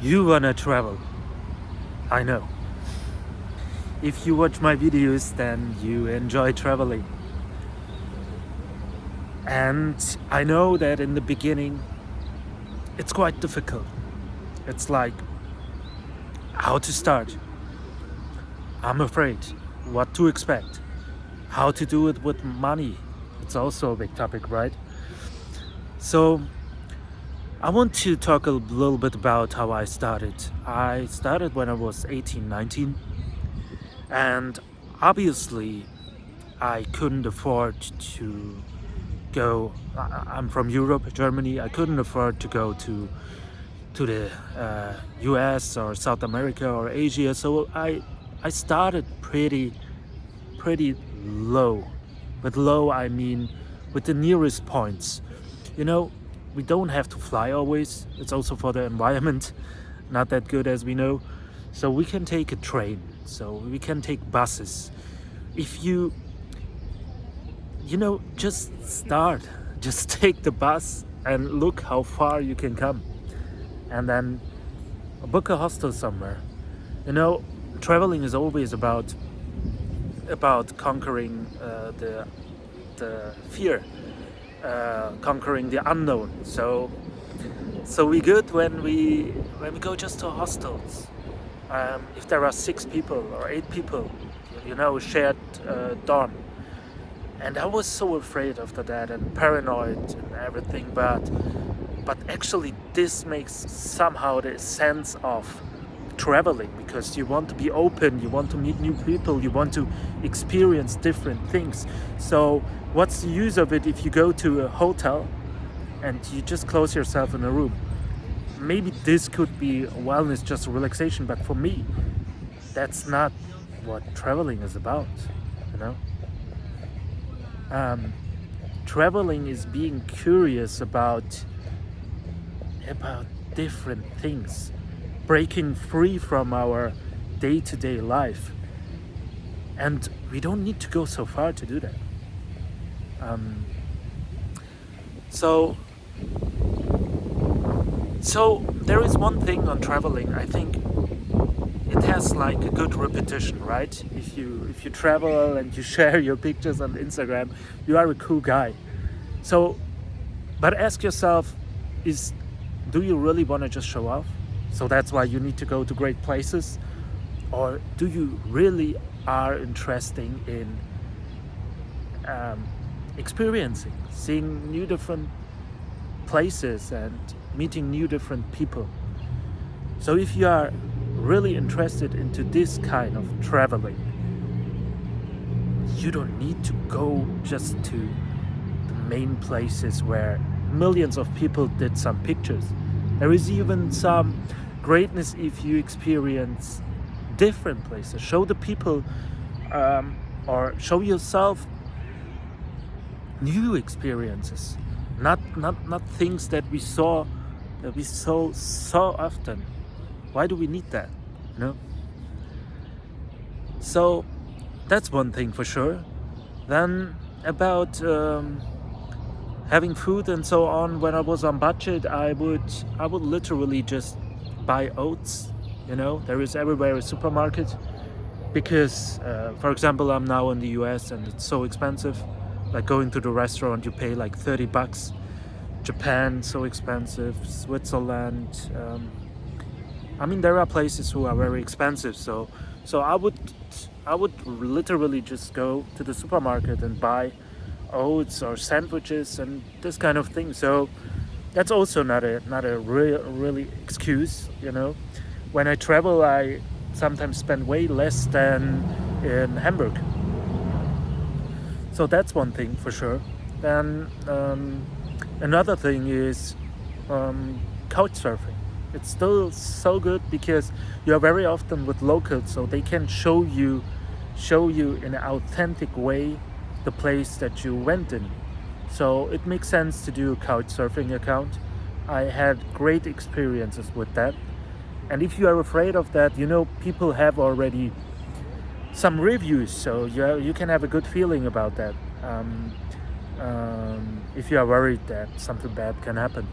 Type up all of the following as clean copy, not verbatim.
You wanna travel. I know. If you watch my videos, then you enjoy traveling. And I know that in the beginning, it's quite difficult. It's like, how to start? I'm afraid. What to expect? How to do it with money? It's also a big topic, right? So, I want to talk a little bit about how I started. I started when I was 18, 19, and obviously, I couldn't afford to go. I'm from Europe, Germany. I couldn't afford to go to the US or South America or Asia. So I started pretty low. With low, I mean with the nearest points. You know, we don't have to fly always. It's also for the environment not that good, as we know. So we can take a train. So we can take buses. If just start. Just take the bus and look how far you can come. And then book a hostel somewhere. You know, traveling is always about conquering the fear, conquering the unknown. So we good when we go just to hostels. If there are 6 people or 8 people, shared dorm. And I was so afraid after that and paranoid and everything, but actually this makes somehow the sense of traveling, because you want to be open, you want to meet new people, you want to experience different things. So what's the use of it if you go to a hotel and you just close yourself in a room? Maybe this could be wellness, just relaxation, but for me, that's not what traveling is about, you know? Traveling is being curious about different things, breaking free from our day-to-day life. And we don't need to go so far to do that. So there is one thing on traveling. I think it has like a good repetition, right? If you travel and you share your pictures on Instagram, you are a cool guy. So, but ask yourself, do you really want to just show off? So that's why you need to go to great places? Or do you really are interested in experiencing, seeing new different places and meeting new different people? So if you are really interested into this kind of traveling, you don't need to go just to the main places where millions of people did some pictures. There is even some greatness if you experience different places. Show the people or show yourself new experiences, not things that we saw so often. Why do we need that? So that's one thing for sure. Then about having food and so on. When I was on budget, I would literally just buy oats. There is everywhere a supermarket, because for example, I'm now in the US and it's so expensive. Like going to the restaurant, you pay like $30. Japan, so expensive. Switzerland. There are places who are very expensive. So I would literally just go to the supermarket and buy oats or sandwiches and this kind of thing. So that's also not a really excuse. When I travel, I sometimes spend way less than in Hamburg. So that's one thing for sure. Then another thing is couch surfing. It's still so good because you are very often with locals, so they can show you in an authentic way the place that you went in. So it makes sense to do a couch surfing account. I had great experiences with that. And if you are afraid of that, people have already some reviews, so you can have a good feeling about that. If you are worried that something bad can happen.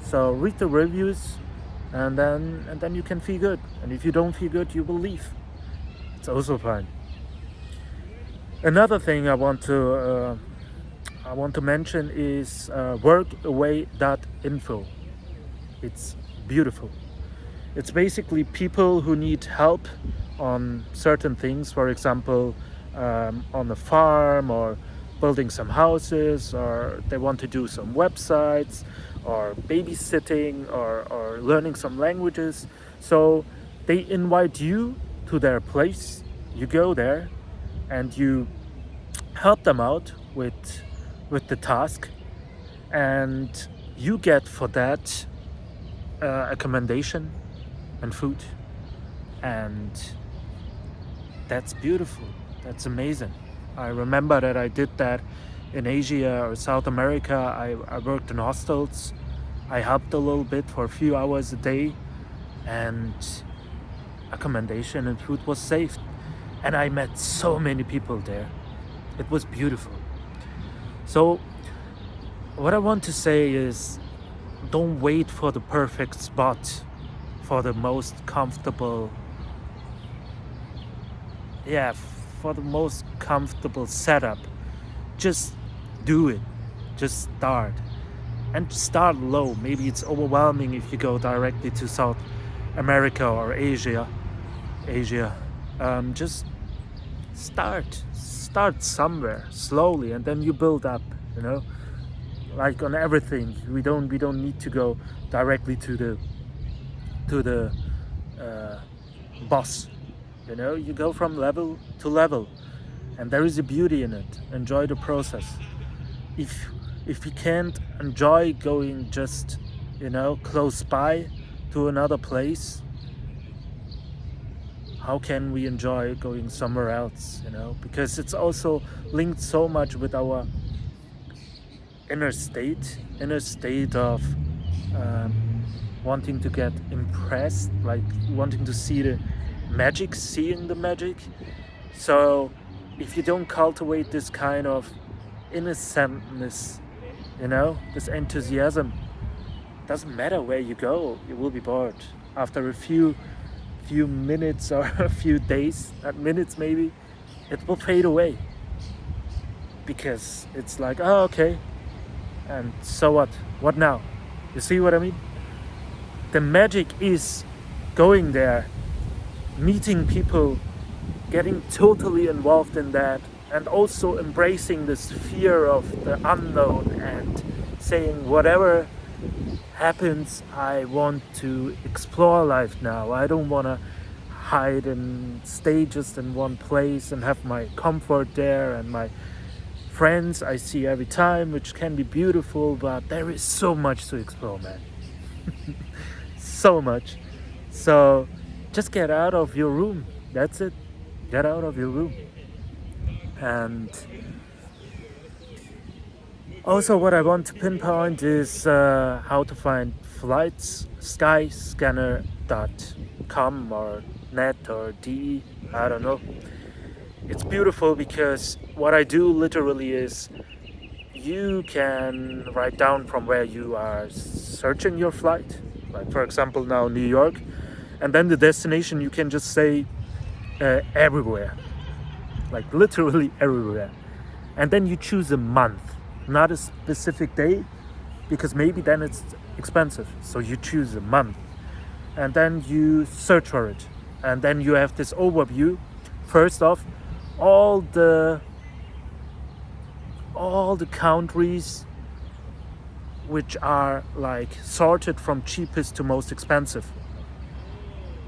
So read the reviews, and then you can feel good. And if you don't feel good, you will leave. It's also fine. Another thing I want to mention is workaway.info. It's beautiful. It's basically people who need help on certain things, for example, on a farm, or building some houses, or they want to do some websites, or babysitting, or learning some languages. So they invite you to their place, you go there, and you help them out with the task, and you get for that accommodation and food, and that's beautiful. That's amazing. I remember that I did that in Asia or South America. I worked in hostels. I helped a little bit for a few hours a day, and accommodation and food was saved. And I met so many people there. It was beautiful. So what I want to say is, don't wait for the perfect spot, for the most comfortable, for the most comfortable setup. Just do it. Just start. And start low. Maybe it's overwhelming if you go directly to South America or Asia. Just start somewhere slowly, and then you build up, like on everything. We don't need to go directly to the boss. You go from level to level, and there is a beauty in it. Enjoy the process. If you can't enjoy going just close by to another place, how can we enjoy going somewhere else? Because it's also linked so much with our inner state of wanting to get impressed, like wanting to see the magic, seeing the magic. So if you don't cultivate this kind of innocentness, this enthusiasm, doesn't matter where you go, you will be bored after a few minutes or a few days, not minutes maybe. It will fade away, because it's like, oh, okay, and so what now? You see what I mean? The magic is going there, meeting people, getting totally involved in that, and also embracing this fear of the unknown, and saying, whatever happens, I want to explore life now. I don't want to hide and stay just in one place and have my comfort there and my friends I see every time, which can be beautiful, but there is so much to explore, man. So much. So just get out of your room. That's it. Get out of your room. And also what I want to pinpoint is how to find flights. skyscanner.com or net or de, I don't know. It's beautiful because what I do literally is, you can write down from where you are searching your flight, like for example now New York, and then the destination you can just say everywhere, like literally everywhere. And then you choose a month, not a specific day, because maybe then it's expensive. So you choose a month, and then you search for it, and then you have this overview. First off, all the countries which are like sorted from cheapest to most expensive.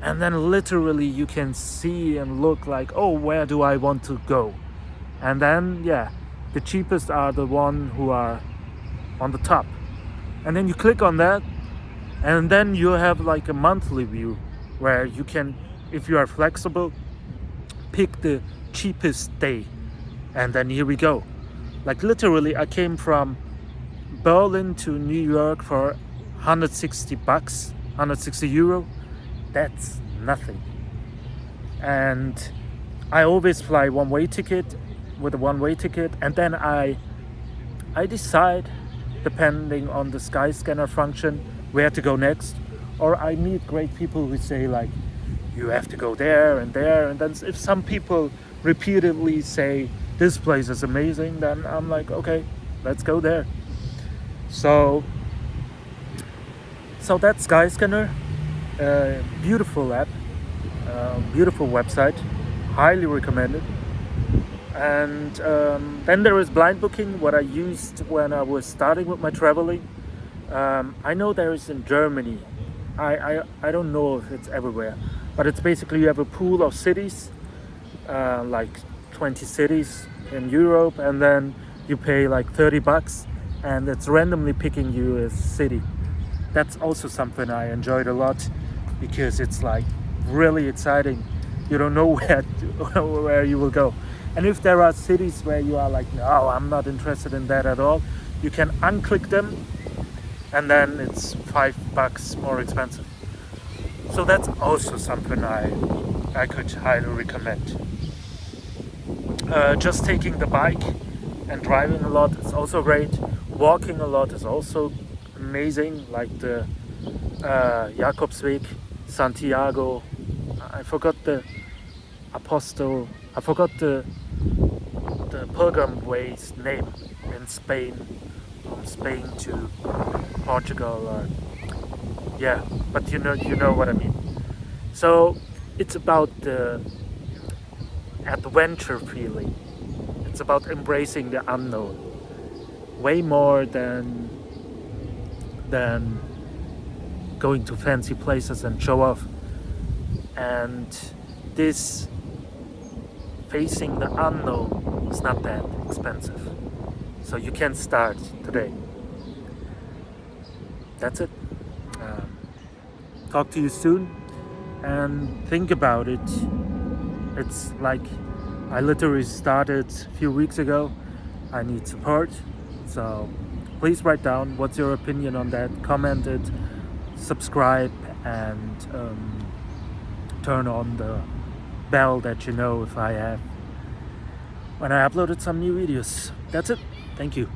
And then literally you can see and look like, oh, where do I want to go? And then, the cheapest are the one who are on the top. And then you click on that, and then you have like a monthly view where you can, if you are flexible, pick the cheapest day. And then here we go. Like literally, I came from Berlin to New York for 160 bucks, 160 euro. That's nothing. And I always fly one-way ticket, with a one-way ticket, and then I decide, depending on the Skyscanner function, where to go next, or I meet great people who say like, you have to go there, and then if some people repeatedly say this place is amazing, then I'm like, okay, let's go there. So that's Skyscanner, beautiful app, beautiful website, highly recommended. And then there is blind booking, what I used when I was starting with my traveling. I know there is in Germany. I don't know if it's everywhere, but it's basically you have a pool of cities, like 20 cities in Europe, and then you pay like $30 and it's randomly picking you a city. That's also something I enjoyed a lot because it's like really exciting. You don't know where you will go. And if there are cities where you are like, no, I'm not interested in that at all, you can unclick them and then it's $5 more expensive. So that's also something I could highly recommend. Just taking the bike and driving a lot is also great. Walking a lot is also amazing, like the Jakobsweg, Santiago. I forgot the pilgrim way's name in Spain, from Spain to Portugal. Yeah, but you know what I mean. So it's about the adventure feeling. It's about embracing the unknown, way more than going to fancy places and show off. And this facing the unknown is not that expensive, so you can start today. That's it. Talk to you soon, and think about it. It's like I literally started a few weeks ago. I need support, so please write down what's your opinion on that, comment it, subscribe, and turn on the bell that you know if I have when I uploaded some new videos. That's it. Thank you.